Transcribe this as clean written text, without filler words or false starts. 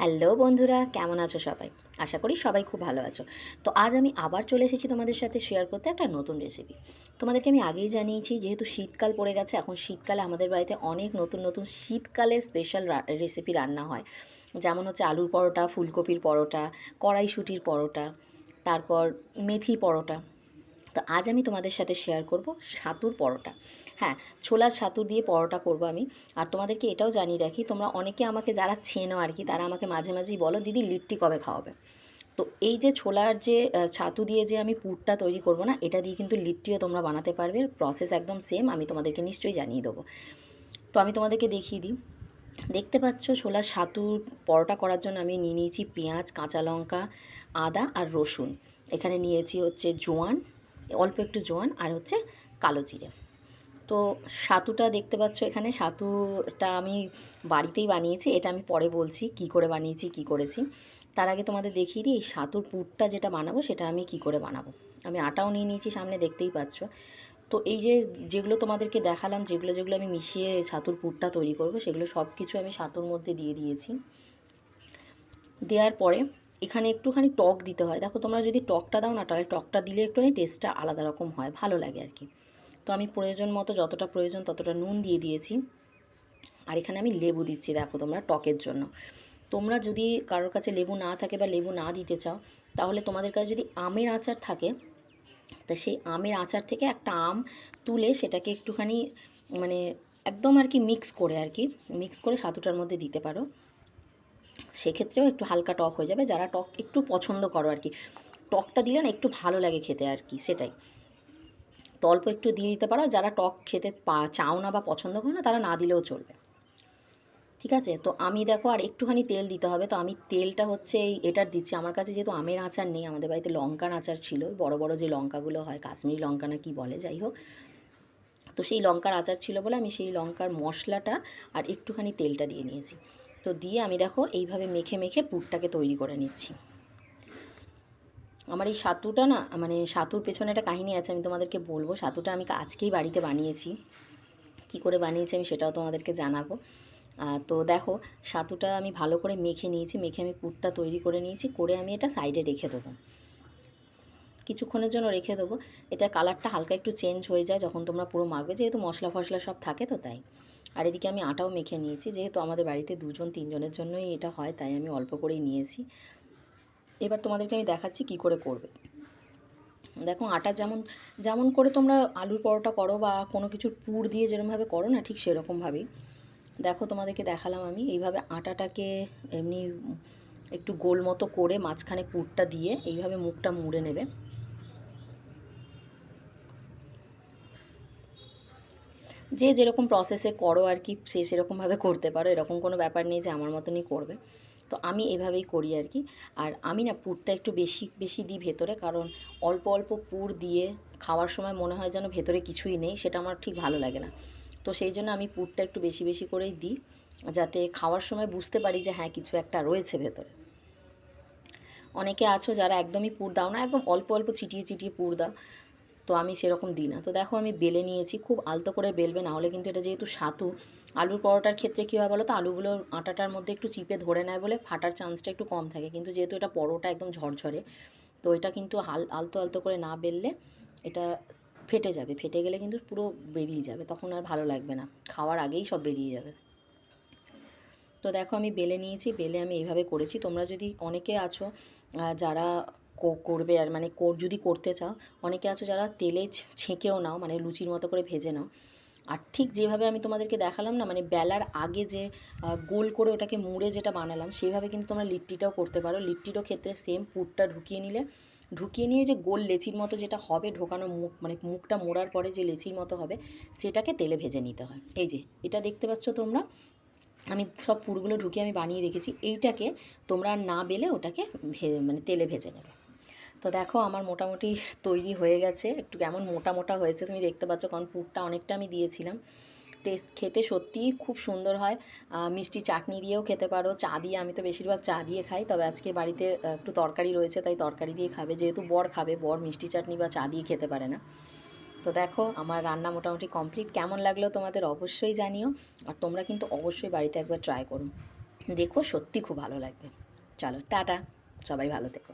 Hello বন্ধুরা, কেমন আছো সবাই? আশা করি সবাই খুব ভালো আছো। তো আজ আমি আবার চলে এসেছি তোমাদের সাথে শেয়ার করতে একটা নতুন রেসিপি। তোমাদেরকে আমি আগেই জানিয়েছি, যেহেতু শীতকাল পড়ে গেছে, এখন শীতকালে আমাদের বাড়িতে অনেক নতুন নতুন শীতকালের স্পেশাল রেসিপি রান্না হয়। যেমন হচ্ছে আলুর পরোটা, ফুলকপির পরোটা, কড়াইশুঁটির পরোটা, তারপর মেথির পরোটা। তো আজ আমি তোমাদের সাথে শেয়ার করব ছাতুর পরোটা। হ্যাঁ, ছোলার ছাতু দিয়ে পরোটা করব আমি। আর তোমাদেরকে এটাও জানিয়ে রাখি, তোমরা অনেকে আমাকে যারা চেনো আর কি, তারা আমাকে মাঝে মাঝেই বলো, দিদি লিট্টি কবে খাওয়াবে। তো এই যে ছোলার যে ছাতু দিয়ে যে আমি পুরটা তৈরি করব না, এটা দিয়ে কিন্তু লিট্টিও তোমরা বানাতে পারবে। প্রসেস একদম সেম, আমি তোমাদেরকে নিশ্চয়ই জানিয়ে দেবো। তো আমি তোমাদেরকে দেখিয়ে দিই। দেখতে পাচ্ছ, ছোলার ছাতুর পরোটা করার জন্য আমি নিয়ে নিয়েছি পেঁয়াজ, কাঁচা লঙ্কা, আদা আর রসুন। এখানে নিয়েছি হচ্ছে জোয়ান, অল্প একটু জোয়ান, আর হচ্ছে কালো জিরে। তো ছাতুটা দেখতে পাচ্ছ, এখানে ছাতুটা আমি বাড়িতেই বানিয়েছি। এটা আমি পরে বলছি কি করে বানিয়েছি, কি করেছি। তার আগে তোমাদের দেখিয়ে দিই এই ছাতুর পুরটা যেটা বানাবো সেটা আমি কি করে বানাবো। আমি আটাও নিয়ে নিয়েছি, সামনে দেখতেই পাচ্ছ। তো এই যে যেগুলো তোমাদেরকে দেখালাম, যেগুলো যেগুলো আমি মিশিয়ে ছাতুর পুরটা তৈরি করব, সেগুলো সব কিছু আমি ছাতুর মধ্যে দিয়ে দিয়েছি। দেওয়ার পরে এখানে একটুখানি টক দিতে হয়। দেখো, তোমরা যদি টকটা দাও না, তাহলে টকটা দিলে একটুখানি টেস্টটা আলাদা রকম হয়, ভালো লাগে আর কি। তো আমি প্রয়োজন মতো, যতটা প্রয়োজন ততটা নুন দিয়ে দিয়েছি। আর এখানে আমি লেবু দিচ্ছি, দেখো তোমরা, টকের জন্য। তোমরা যদি কারোর কাছে লেবু না থাকে বা লেবু না দিতে চাও, তাহলে তোমাদের কাছে যদি আমের আচার থাকে, তা সেই আমের আচার থেকে একটা আম তুলে সেটাকে একটুখানি, মানে একদম আর কি মিক্স করে ছাতুটার মধ্যে দিতে পারো। সেক্ষেত্রেও একটু হালকা টক হয়ে যাবে, যারা টক একটু পছন্দ করো আর কি। টকটা দিলে না একটু ভালো লাগে খেতে আর কি, সেটাই। তো অল্প একটু দিয়ে দিতে পারো, যারা টক খেতে চাও না বা পছন্দ করো না, তারা না দিলেও চলবে। ঠিক আছে, তো আমি দেখো আর একটুখানি তেল দিতে হবে। তো আমি তেলটা হচ্ছে এটার দিচ্ছি। আমার কাছে যেহেতু আমের আচার নেই, আমাদের বাড়িতে লঙ্কার আচার ছিল, বড় বড় যে লঙ্কাগুলো হয়, কাশ্মীরি লঙ্কা না কি বলে, যাই হোক। তো সেই লঙ্কার আচার ছিল বলে আমি সেই লঙ্কার মশলাটা আর একটুখানি তেলটা দিয়ে নিয়েছি। তো দিয়ে আমি দেখো এইভাবে মেখে মেখে পুরটাকে তৈরি করে নিচ্ছি। আমার এই ছাতুটা না, মানে ছাতুর পেছনে একটা কাহিনী আছে, আমি তোমাদেরকে বলবো। ছাতুটা আমি আজকেই বাড়িতে বানিয়েছি। কি করে বানিয়েছি আমি সেটাও তোমাদেরকে জানাবো। তো দেখো, ছাতুটা আমি ভালো করে মেখে নিয়েছি, মেখে আমি পুরটা তৈরি করে নিয়েছি, করে আমি এটা সাইডে রেখে দেবো, কিছুক্ষণের জন্য রেখে দেবো। এটা কালারটা হালকা একটু চেঞ্জ হয়ে যায় যখন তোমরা পুরো মাখবে, যেহেতু মশলা ফসলা সব থাকে, তো তাই। আর এদিকে আমি আটাও মেখে নিয়েছি, যেহেতু আমাদের বাড়িতে দুজন তিনজনের জন্যই এটা হয়, তাই আমি অল্প করেই নিয়েছি। এবার তোমাদেরকে আমি দেখাচ্ছি কি করে করবে। দেখো, আটা যেমন যেমন করে তোমরা আলুর পরোটা করো বা কোনো কিছুর পুর দিয়ে যেরকমভাবে করো না, ঠিক সেরকমভাবেই। দেখো, তোমাদেরকে দেখালাম আমি এইভাবে আটাটাকে এমনি একটু গোল মতো করে মাঝখানে পুরটা দিয়ে এইভাবে মুখটা মুড়ে নেবে। যে যেরকম প্রসেসে করো আর কি, সে সেরকমভাবে করতে পারো, এরকম কোনো ব্যাপার নেই যে আমার মতনই করবে। তো আমি এভাবেই করি আর কি। আর আমি না পুরটা একটু বেশি বেশি দিই ভেতরে, কারণ অল্প অল্প পুর দিয়ে খাওয়ার সময় মনে হয় যেন ভেতরে কিছুই নেই, সেটা আমার ঠিক ভালো লাগে না। তো সেই জন্য আমি পুরটা একটু বেশি বেশি করেই দিই, যাতে খাওয়ার সময় বুঝতে পারি যে হ্যাঁ, কিছু একটা রয়েছে ভেতরে। অনেকে আছো যারা একদমই পুর দাও না, একদম অল্প অল্প চিটিয়ে চিটিয়ে পুর দাও। তো আমি সেরকম দিই না। তো দেখো, আমি বেলে নিয়েছি, খুব আলতো করে বেলবে, না হলে কিন্তু এটা যেহেতু ছাতু, আলুর পরোটার ক্ষেত্রে কী হয় বলো তো, আলুগুলো আটাটার মধ্যে একটু চিপে ধরে নেয় বলে ফাটার চান্সটা একটু কম থাকে, কিন্তু যেহেতু এটা পরোটা একদম ঝরঝরে, তো এটা কিন্তু আলতো আলতো করে না বেললে এটা ফেটে যাবে। ফেটে গেলে কিন্তু পুরো বেরিয়ে যাবে, তখন আর ভালো লাগবে না, খাওয়ার আগেই সব বেরিয়ে যাবে। তো দেখো, আমি বেলে নিয়েছি, বেলে আমি এইভাবে করেছি। তোমরা যদি অনেকে আছো যারা করবে আর মানে যদি করতে চাও, অনেকে আছো যারা তেলে ছেঁকেও নাও, মানে লুচির মতো করে ভেজে নাও। আর ঠিক যেভাবে আমি তোমাদেরকে দেখালাম না, মানে বেলার আগে যে গোল করে ওটাকে মুড়ে যেটা বানালাম, সেইভাবে কিন্তু তোমরা লিট্টিটাও করতে পারো। লিট্টিরও ক্ষেত্রে সেম, পুরটা ঢুকিয়ে নিয়ে যে গোল লেচির মতো যেটা হবে, ঢোকানো মুখ, মানে মুখটা মোড়ার পরে যে লেচির মতো হবে, সেটাকে তেলে ভেজে নিতে হয়। এই যে এটা দেখতে পাচ্ছ তোমরা, আমি সব পুরগুলো ঢুকিয়ে আমি বানিয়ে রেখেছি। এইটাকে তোমরা না বেলে ওটাকে মানে তেলে ভেজে নেবে। তো দেখো, আমার মোটামুটি তৈরি হয়ে গেছে। একটু কেমন মোটা মোটা হয়েছে তুমি দেখতে পাচ্ছ, কারণ পুরটা অনেকটা আমি দিয়েছিলাম। টেস্ট খেতে সত্যিই খুব সুন্দর হয়। মিষ্টি চাটনি দিয়েও খেতে পারো, চা দিয়ে, আমি তো বেশিরভাগ চা দিয়ে খাই, তবে আজকে বাড়িতে একটু তরকারি রয়েছে, তাই তরকারি দিয়ে খাবে, যেহেতু বর খাবে, বর মিষ্টি চাটনি বা চা দিয়ে খেতে পারে না। তো দেখো, আমার রান্না মোটামুটি কমপ্লিট। কেমন লাগলো তোমাদের অবশ্যই জানিও, আর তোমরা কিন্তু অবশ্যই বাড়িতে একবার ট্রাই করো। দেখো, সত্যি খুব ভালো লাগবে। চলো টাটা, সবাই ভালো থেকো।